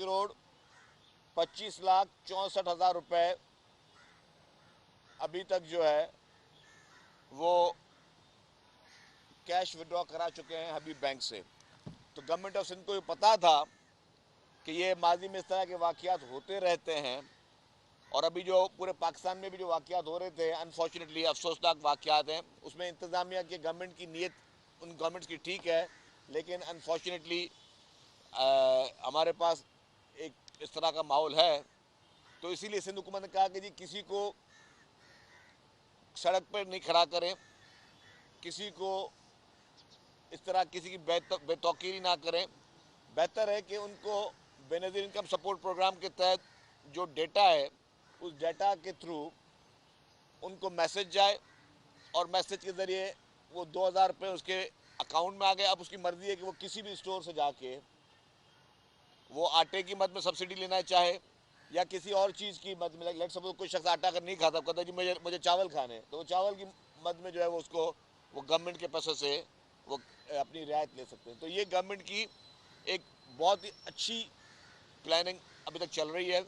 5,25,64,000 रुपए अभी तक जो है वो कैश विड्रॉ करा चुके हैं हबीब बैंक से। तो गवर्नमेंट ऑफ सिंध को ये पता था कि ये माजी में इस तरह के वाक़यात होते रहते हैं, और अभी जो पूरे पाकिस्तान में भी जो वाक़यात हो रहे थे, अनफॉर्चुनेटली अफसोसनाक वाक़यात हैं, उसमें इंतज़ामिया की, गवर्नमेंट की नीयत उन गवर्नमेंट्स की ठीक है, लेकिन अनफॉर्चुनेटली हमारे पास एक इस तरह का माहौल है। तो इसीलिए सिंध हुकूमत ने कहा कि जी किसी को सड़क पर नहीं खड़ा करें, किसी को इस तरह किसी की बेतौकीरी ना करें। बेहतर है कि उनको बेनज़ीर इनकम सपोर्ट प्रोग्राम के तहत जो डेटा है, उस डेटा के थ्रू उनको मैसेज जाए, और मैसेज के ज़रिए वो 2,000 रुपये उसके अकाउंट में आ गए। अब उसकी मर्ज़ी है कि वो किसी भी स्टोर से जाके वो आटे की मद में सब्सिडी लेना चाहे या किसी और चीज़ की मद में। लेट सपोज कोई शख्स आटा अगर नहीं खाता, कहता है जी मुझे चावल खाने, तो वो चावल की मद में जो है वो उसको वो गवर्नमेंट के पैसे से वो अपनी रियायत ले सकते हैं। तो ये गवर्नमेंट की एक बहुत ही अच्छी प्लानिंग अभी तक चल रही है।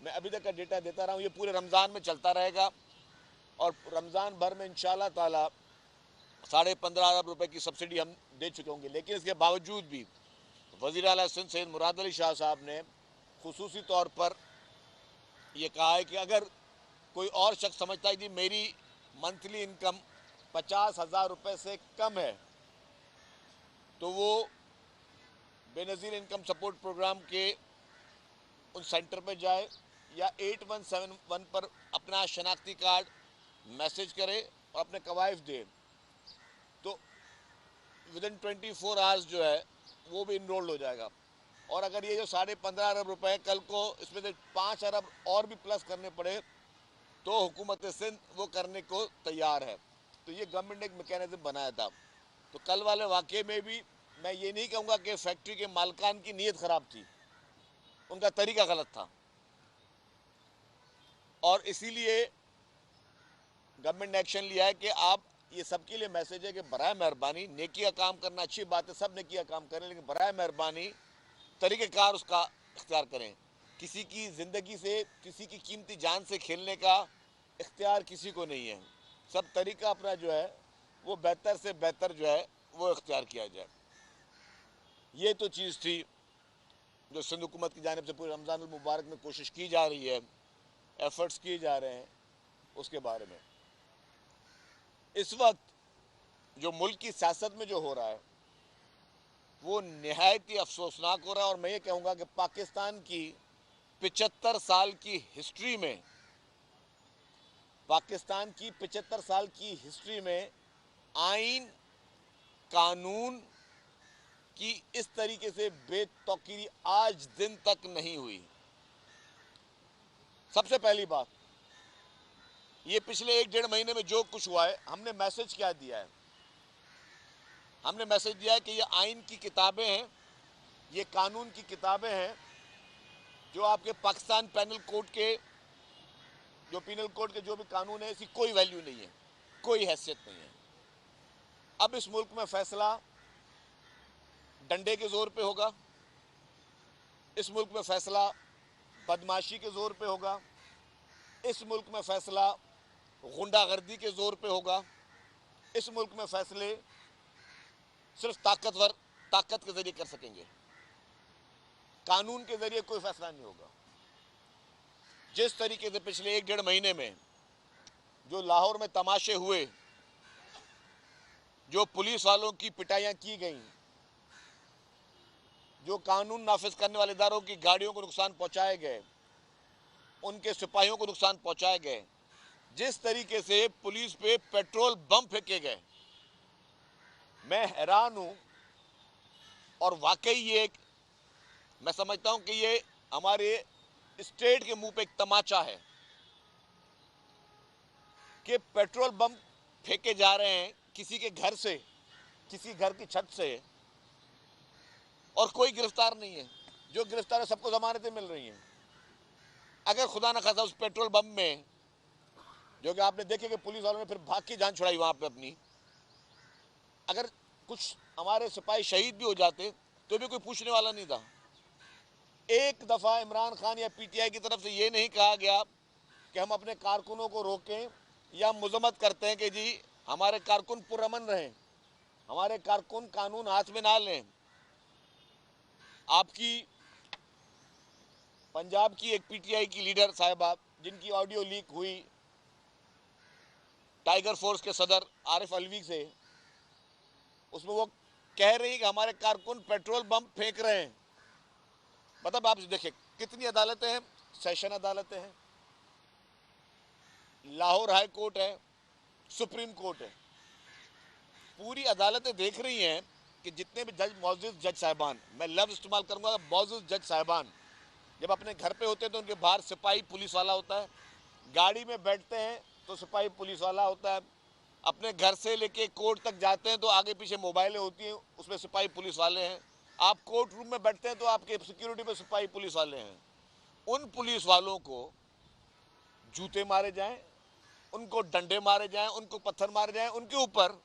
मैं अभी तक का डेटा देता रहा हूँ, ये पूरे रमज़ान में चलता रहेगा, और रमज़ान भर में इंशाल्लाह ताला 15.5 अरब रुपए की सब्सिडी हम दे चुके होंगे। लेकिन इसके बावजूद भी वज़ीर आला सिंध सैयद मुराद अली शाह साहब ने खुसूसी तौर पर यह कहा है कि अगर कोई और शख्स समझता है कि मेरी मंथली इनकम 50,000 रुपये से कम है, तो वो बेनज़ीर इनकम सपोर्ट प्रोग्राम के उन सेंटर पर जाए या 8171 पर अपना शनाख्ती कार्ड मैसेज करे और अपने कवायफ दे, तो विदिन 24 आवर्स जो है वो भी इनरोल्ड हो जाएगा। और अगर ये जो 15.5 अरब रुपए कल को इसमें से 5 अरब और भी प्लस करने पड़े, तो हुकूमत सिंध वो करने को तैयार है। तो ये गवर्नमेंट ने एक मैकेनिज्म बनाया था। तो कल वाले वाक़े में भी मैं ये नहीं कहूँगा कि फैक्ट्री के मालिकान की नीयत ख़राब थी, उनका तरीका गलत था, और इसीलिए गवर्नमेंट ने एक्शन लिया है कि आप, ये सबके लिए मैसेज है कि बराए मेहरबानी नेकी का काम करना अच्छी बात है, सब नेकी का काम करें, लेकिन बराए मेहरबानी तरीक़ेकार उसका इख्तियार करें। किसी की ज़िंदगी से, किसी की कीमती जान से खेलने का इख्तियार किसी को नहीं है। सब तरीका अपना जो है वो बेहतर से बेहतर जो है वो इख्तियार किया जाए। ये तो चीज़ थी जो सिंध हुकूमत की जानिब से पूरे रमज़ान मुबारक में कोशिश की जा रही है, एफ़र्ट्स किए जा रहे हैं, उसके बारे में। इस वक्त जो मुल्क की सियासत में जो हो रहा है वो निहायत ही अफसोसनाक हो रहा है। और मैं ये कहूँगा कि पाकिस्तान की 75 साल की हिस्ट्री में, पाकिस्तान की 75 साल की हिस्ट्री में आइन कानून की इस तरीके से बेतौकीरी आज दिन तक नहीं हुई। सबसे पहली बात, ये पिछले 1-1.5 महीने में जो कुछ हुआ है, हमने मैसेज क्या दिया है? हमने मैसेज दिया है कि ये आइन की किताबें हैं, ये कानून की किताबें हैं, जो आपके पाकिस्तान पेनल कोड के, जो पीनल कोड के जो भी कानून है, इसकी कोई वैल्यू नहीं है, कोई हैसियत नहीं है। अब इस मुल्क में फैसला डंडे के जोर पे होगा, इस मुल्क में फैसला बदमाशी के जोर पे होगा, इस मुल्क में फैसला गुंडागर्दी के जोर पे होगा, इस मुल्क में फैसले सिर्फ ताकत के जरिए कर सकेंगे, कानून के जरिए कोई फैसला नहीं होगा। जिस तरीके से पिछले 1-1.5 महीने में जो लाहौर में तमाशे हुए, जो पुलिस वालों की पिटाइयां की गई, जो कानून नाफिज करने वाले इदारों की गाड़ियों को नुकसान पहुंचाए गए, उनके सिपाहियों को नुकसान पहुंचाए गए, जिस तरीके से पुलिस पे पेट्रोल बम फेंके गए, मैं हैरान हूं। और वाकई ये मैं समझता हूं कि ये हमारे स्टेट के मुंह पे एक तमाचा है कि पेट्रोल बम फेंके जा रहे हैं किसी के घर से, किसी घर की छत से, और कोई गिरफ्तार नहीं है। जो गिरफ्तार है सबको जमानतें मिल रही हैं। अगर खुदा न खासा उस पेट्रोल बम में, जो कि आपने देखे कि पुलिस वालों ने फिर भाग की जान छुड़ाई वहां पे अपनी, अगर कुछ हमारे सिपाही शहीद भी हो जाते तो भी कोई पूछने वाला नहीं था। एक दफा इमरान खान या पीटीआई की तरफ से ये नहीं कहा गया कि हम अपने कारकुनों को रोकें या मजम्मत करते हैं कि जी हमारे कारकुन पुरअमन रहें, हमारे कारकुन कानून हाथ में ना लें। आपकी पंजाब की एक पीटीआई की लीडर साहिबा जिनकी ऑडियो लीक हुई टाइगर फोर्स के सदर आरिफ अलवी से, उसमें वो कह रही कि हमारे कारकुन पेट्रोल बम फेंक रहे हैं। मतलब आप देखिए कितनी अदालतें हैं, सेशन अदालतें हैं, लाहौर हाई कोर्ट है, सुप्रीम कोर्ट है, पूरी अदालतें देख रही हैं कि जितने भी जज मौजूद जज साहिबान, मैं लफ्ज इस्तेमाल करूंगा मौजूद जज साहिबान, जब अपने घर पे होते हैं तो उनके बाहर सिपाही पुलिस वाला होता है, गाड़ी में बैठते हैं तो सिपाही पुलिस वाला होता है, अपने घर से लेके कोर्ट तक जाते हैं तो आगे पीछे मोबाइलें होती हैं, उसमें सिपाही पुलिस वाले हैं, आप कोर्ट रूम में बैठते हैं तो आपके सिक्योरिटी में सिपाही पुलिस वाले हैं। उन पुलिस वालों को जूते मारे जाएं, उनको डंडे मारे जाएं, उनको पत्थर मारे जाएं, उनके ऊपर,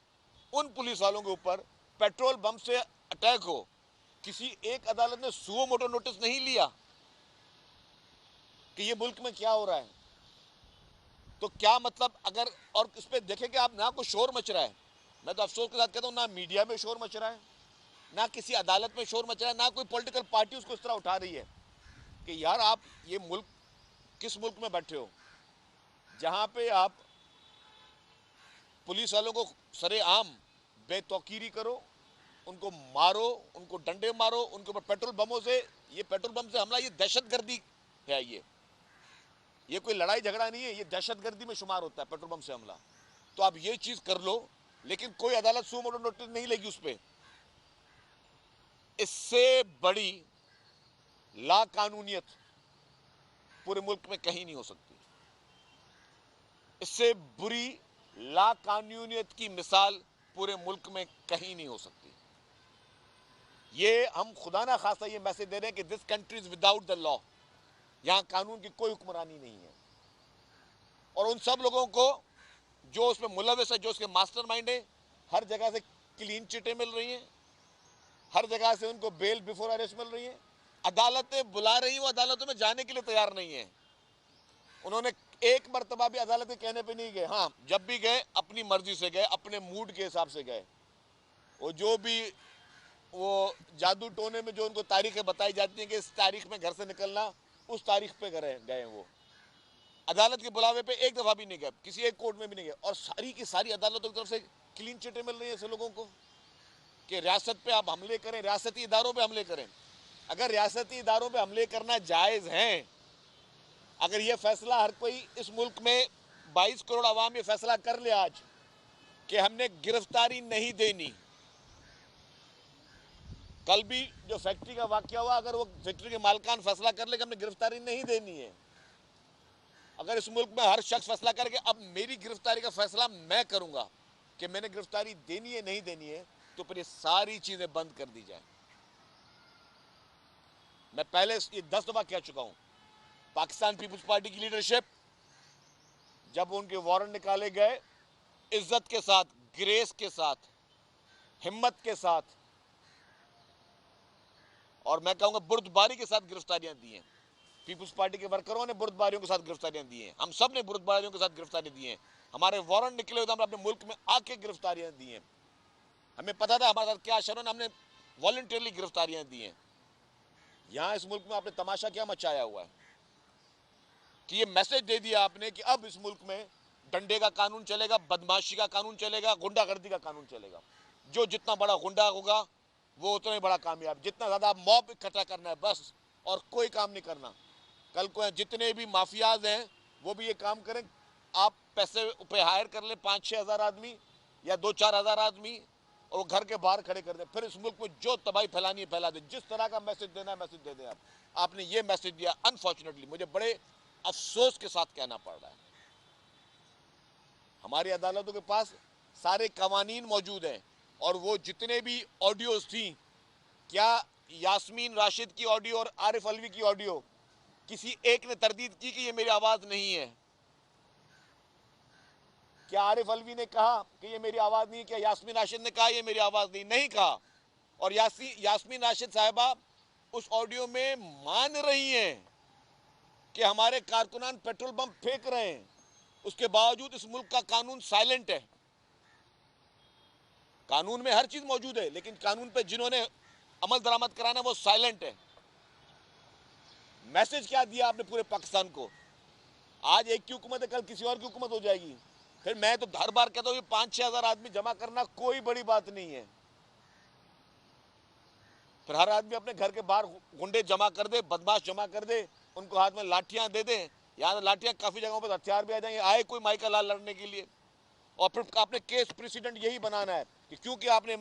उन पुलिस वालों के ऊपर पेट्रोल बम से अटैक हो, किसी एक अदालत ने सुओ मोटो नोटिस नहीं लिया कि ये मुल्क में क्या हो रहा है। तो क्या मतलब, अगर और इस पे देखें कि आप ना कोई शोर मच रहा है, मैं तो अफसोस के साथ कहता हूं ना मीडिया में शोर मच रहा है, ना किसी अदालत में शोर मच रहा है, ना कोई पॉलिटिकल पार्टी उसको इस तरह उठा रही है कि यार आप ये मुल्क, किस मुल्क में बैठे हो जहां पे आप पुलिस वालों को सरेआम बेतौकीरी करो, उनको मारो, उनको डंडे मारो, उनके ऊपर पेट्रोल बमों से, ये पेट्रोल बम से हमला, ये दहशतगर्दी है, ये कोई लड़ाई झगड़ा नहीं है, ये दहशतगर्दी में शुमार होता है पेट्रोल बम से हमला। तो आप ये चीज कर लो, लेकिन कोई अदालत सुओ मोटो नोटिस नहीं लेगी उस पर। इससे बड़ी लाकानूनियत पूरे मुल्क में कहीं नहीं हो सकती। इससे बुरी लाकानूनियत की मिसाल पूरे मुल्क में कहीं नहीं हो सकती। ये हम खुदा ना खासा ये मैसेज दे रहे हैं कि this country is without the law, यहां कानून की कोई हुक्मरानी नहीं है। और उन सब लोगों को जो उसमें मुलविस है, जो उसके मास्टरमाइंड है, हर जगह से क्लीन चिटें मिल रही हैं, हर जगह से उनको बेल बिफोर अरेस्ट मिल रही है, अदालतें बुला रही हैं, वो अदालतों में जाने के लिए तैयार नहीं है। उन्होंने एक मरतबा भी अदालत के कहने पे नहीं गए, हाँ जब भी गए अपनी मर्जी से गए, अपने मूड के हिसाब से गए। वो जो भी वो जादू टोने में जो उनको तारीखें बताई जाती हैं कि इस तारीख में घर से निकलना, उस तारीख पे गए वो अदालत के बुलावे पे एक दफा भी नहीं गए, किसी एक कोर्ट में भी नहीं गए। और सारी की सारी अदालतों की तरफ से क्लीन चिटें मिल रही है ऐसे लोगों को कि रियासत पे आप हमले करें, रियासती इदारों पे हमले करें। अगर रियासती इदारों पे हमले करना जायज़ है, अगर ये फैसला हर कोई इस मुल्क में 22 करोड़ आवाम ये फैसला कर ले आज कि हमने गिरफ्तारी नहीं देनी, कल भी जो फैक्ट्री का वाकया हुआ, अगर वो फैक्ट्री के मालकान फैसला कर ले कि हमने गिरफ्तारी नहीं देनी है, अगर इस मुल्क में हर शख्स फैसला करके अब मेरी गिरफ्तारी का फैसला मैं करूंगा कि मैंने गिरफ्तारी देनी है नहीं देनी है, तो फिर ये सारी चीजें बंद कर दी जाए। मैं पहले ये 10 दफा कह चुका हूं, पाकिस्तान पीपुल्स पार्टी की लीडरशिप जब उनके वारंट निकाले गए, इज्जत के साथ, ग्रेस के साथ, हिम्मत के साथ, और मैं कहूंगा बुर्दबारी के साथ गिरफ्तारियां दी हैं। पीपुल्स पार्टी के वर्करों ने बुर्दबारियों के साथ गिरफ्तारियां दी हैं, हम सब ने बुर्दबारियों के साथ गिरफ्तारियां दी हैं। हमारे वारंट निकले हुए तो हमने अपने मुल्क में आके गिरफ्तारियां दी हैं। हमें पता था हमारे साथ क्या शर, हमने वॉलंटियरली गिरफ्तारियां दी हैं। यहां इस मुल्क में आपने तमाशा क्या मचाया हुआ है कि ये मैसेज दे दिया आपने कि अब इस मुल्क में डंडे का कानून चलेगा, बदमाशी का कानून चलेगा, गुंडागर्दी का कानून चलेगा। जो जितना बड़ा गुंडा होगा वो उतना ही बड़ा कामयाब, जितना ज्यादा मॉब इकट्ठा करना है बस, और कोई काम नहीं करना। कल को जितने भी माफियाज हैं वो भी ये काम करें, आप पैसे पे हायर कर ले 5-6 हज़ार आदमी या 2-4 हज़ार आदमी, और वो घर के बाहर खड़े कर दे, फिर इस मुल्क में जो तबाही फैलानी है फैला दे। जिस तरह का मैसेज देना है मैसेज दे दें आप। आपने ये मैसेज दिया, अनफॉर्चुनेटली मुझे बड़े अफसोस के साथ कहना पड़ रहा है। हमारी अदालतों के पास सारे कवानीन मौजूद हैं, और वो जितने भी ऑडियोज थी, क्या यास्मीन राशिद की ऑडियो और आरिफ अलवी की ऑडियो किसी एक ने तरदीद की कि ये मेरी आवाज नहीं है? क्या आरिफ अलवी ने कहा कि ये मेरी आवाज नहीं है? क्या यास्मीन राशिद ने कहा ये मेरी आवाज नहीं? नहीं कहा। और यास्मीन राशिद साहिबा उस ऑडियो में मान रही हैं कि हमारे कारकुनान पेट्रोल बम फेंक रहे हैं, उसके बावजूद इस मुल्क का कानून साइलेंट है। कानून में हर चीज मौजूद है, लेकिन कानून पे जिन्होंने अमल दरामद कराना वो साइलेंट है। मैसेज क्या दिया आपने पूरे पाकिस्तान को? आज एक की हुकूमत है, कल किसी और की हुकूमत हो जाएगी। फिर मैं तो हर बार कहता हूँ, ये 5-6 हजार आदमी जमा करना कोई बड़ी बात नहीं है। फिर हर आदमी अपने घर के बाहर गुंडे जमा कर दे, बदमाश जमा कर दे, उनको हाथ में लाठियां दे दे। यहाँ तो लाठियां काफी जगहों पर हथियार भी आ जाएंगे, आए कोई माई का लाल लड़ने के लिए। और फिर आपने केस प्रेसिडेंट यही बनाना है कि क्योंकि आपने